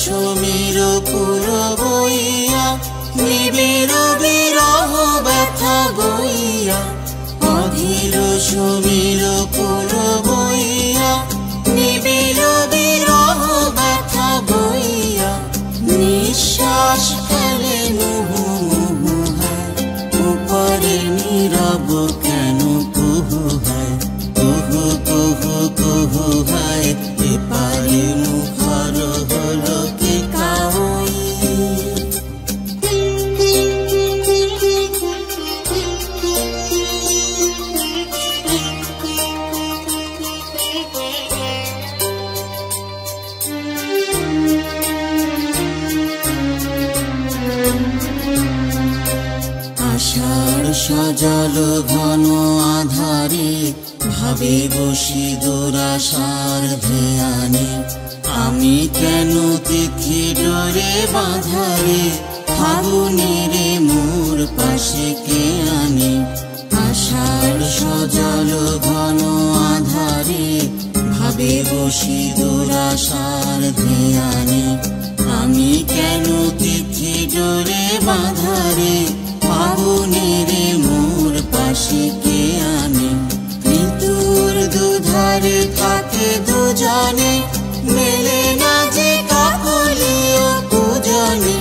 সমীর পুর বইয়া নিবিড় বিরহ ব্যথা বইয়া অধীর সমীর পুর বইয়া নিবিড় বিরহ ব্যথা বইয়া নিঃশ্বাস ফেলে মুহু মুহু হ্যায় উপরে নীরব কেন কুহু হ্যায় কুহু কুহু কুহু হ্যায় এপারে মুখর হলো কে কাউই আষাঢ় সজল ঘন আধারে ভাবে বসি দুরাশার ধ্যানে আমি কেন তিথি ডোরে বাঁধারে ফাগুনের মোর পাশে কে আনে আষাঢ় সজল ঘন আধারে ভাবে বসি দুরাশার ধ্যানে আমি কেন তিথি ডোরে বাঁধারে ফাগুনের মোর পাশে কে আনে ঋতুর দুধারে থাকে দুজনে মেলে না যে কাকলিও পূজনে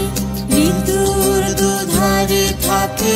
ঋতুর দুধারে থাকে